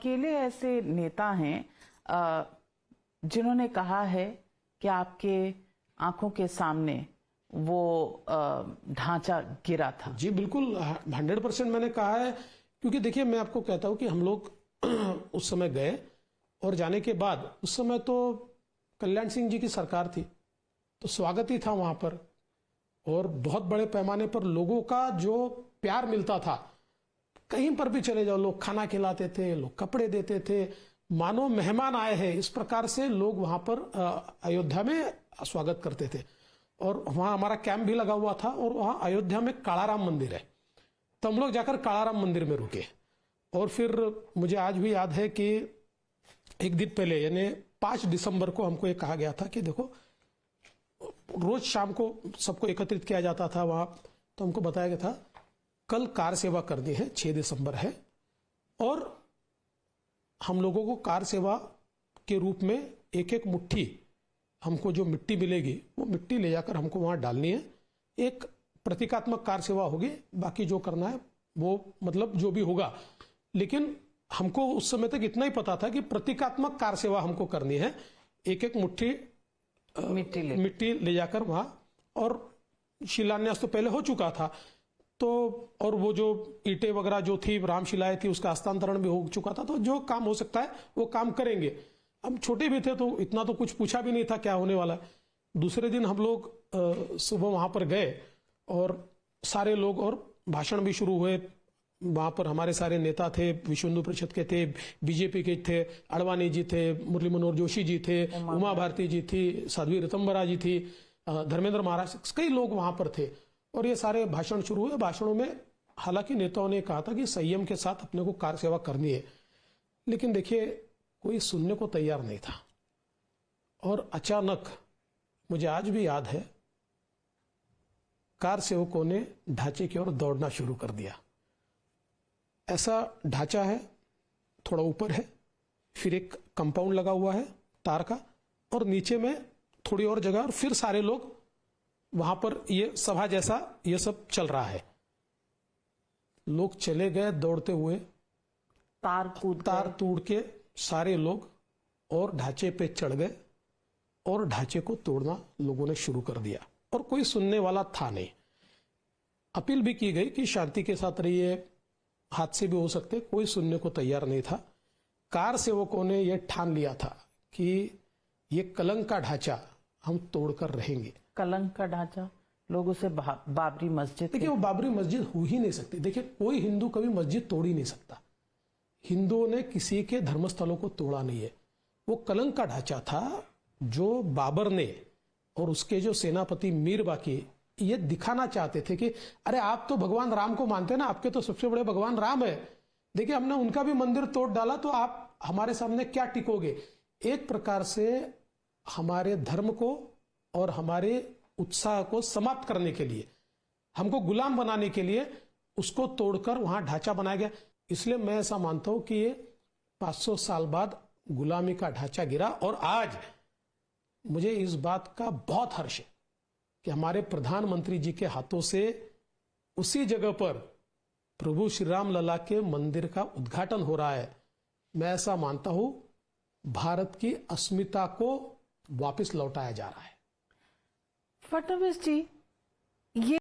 अकेले ऐसे नेता हैं जिन्होंने कहा है कि आपके आंखों के सामने वो ढांचा गिरा था। जी बिल्कुल 100% मैंने कहा है, क्योंकि देखिए मैं आपको कहता हूं कि हम लोग उस समय गए और जाने के बाद उस समय तो कल्याण सिंह जी की सरकार थी, तो स्वागत ही था वहां पर और बहुत बड़े पैमाने पर लोगों का जो प्यार मिलता था। कहीं पर भी चले जाओ लोग खाना खिलाते थे, लोग कपड़े देते थे, मानो मेहमान आए हैं, इस प्रकार से लोग वहां पर अयोध्या में स्वागत करते थे। और वहां हमारा कैंप भी लगा हुआ था और वहां अयोध्या में कालाराम मंदिर है, तो हम लोग जाकर कालाराम मंदिर में रुके। और फिर मुझे आज भी याद है कि एक दिन पहले यानी 5 दिसंबर को हमको ये कहा गया था कि देखो रोज शाम को सबको एकत्रित किया जाता था वहां, तो हमको बताया गया था कल कार सेवा करनी है, 6 दिसंबर है, और हम लोगों को कार सेवा के रूप में एक एक मुट्ठी हमको जो मिट्टी मिलेगी वो मिट्टी ले जाकर हमको वहां डालनी है। एक प्रतीकात्मक कार सेवा होगी, बाकी जो करना है वो मतलब जो भी होगा, लेकिन हमको उस समय तक इतना ही पता था कि प्रतीकात्मक कार सेवा हमको करनी है। एक एक मुट्ठी मिट्टी ले जाकर वहां, और शिलान्यास तो पहले हो चुका था, तो और वो जो ईंटें वगैरह जो थी रामशिलाएं थी उसका हस्तांतरण भी हो चुका था, तो जो काम हो सकता है वो काम करेंगे। हम छोटे भी थे तो इतना तो कुछ पूछा भी नहीं था क्या होने वाला है। दूसरे दिन हम लोग सुबह वहां पर गए और सारे लोग, और भाषण भी शुरू हुए। वहां पर हमारे सारे नेता थे, विश्व हिंदू परिषद के थे, बीजेपी के थे, अडवाणी जी थे, मुरली मनोहर जोशी जी थे, उमा भारती जी थी, साध्वी ऋतंबरा जी थी, धर्मेंद्र महाराज, कई लोग वहां पर थे और ये सारे भाषण शुरू हुए। भाषणों में हालांकि नेताओं ने कहा था कि संयम के साथ अपने को कार सेवा करनी है, लेकिन देखिए कोई सुनने को तैयार नहीं था। और अचानक मुझे आज भी याद है कार सेवकों ने ढांचे की ओर दौड़ना शुरू कर दिया। ऐसा ढांचा है, थोड़ा ऊपर है, फिर एक कंपाउंड लगा हुआ है तार का, और नीचे में थोड़ी और जगह, और फिर सारे लोग वहां पर ये सभा जैसा ये सब चल रहा है। लोग चले गए दौड़ते हुए, तार तोड़ के सारे लोग, और ढांचे पे चढ़ गए और ढांचे को तोड़ना लोगों ने शुरू कर दिया। और कोई सुनने वाला था नहीं। अपील भी की गई कि शांति के साथ रहिए, हादसे भी हो सकते, कोई सुनने को तैयार नहीं था। कार सेवकों ने यह ठान लिया था कि ये कलंक का ढांचा हम तोड़कर रहेंगे। कलंक का ढांचा, लोग उसे बाबरी मस्जिद, देखिए वो बाबरी मस्जिद हो ही नहीं सकती। देखिए कोई हिंदू कभी मस्जिद तोड़ ही नहीं सकता। हिंदुओं ने किसी के धर्मस्थलों को तोड़ा नहीं है। वो कलंक का ढांचा था जो बाबर ने और उसके जो सेनापति मीर बाकी ये दिखाना चाहते थे कि अरे आप तो भगवान राम को मानते हैं ना, आपके तो सबसे बड़े भगवान राम है, देखिए हमने उनका भी मंदिर तोड़ डाला, तो आप हमारे सामने क्या टिकोगे। एक प्रकार से हमारे धर्म को और हमारे उत्साह को समाप्त करने के लिए, हमको गुलाम बनाने के लिए उसको तोड़कर वहां ढांचा बनाया गया। इसलिए मैं ऐसा मानता हूं कि ये 500 साल बाद गुलामी का ढांचा गिरा। और आज मुझे इस बात का बहुत हर्ष है कि हमारे प्रधानमंत्री जी के हाथों से उसी जगह पर प्रभु श्री राम लला के मंदिर का उद्घाटन हो रहा है। मैं ऐसा मानता हूं भारत की अस्मिता को वापस लौटाया जा रहा है। फडणवीस जी, ये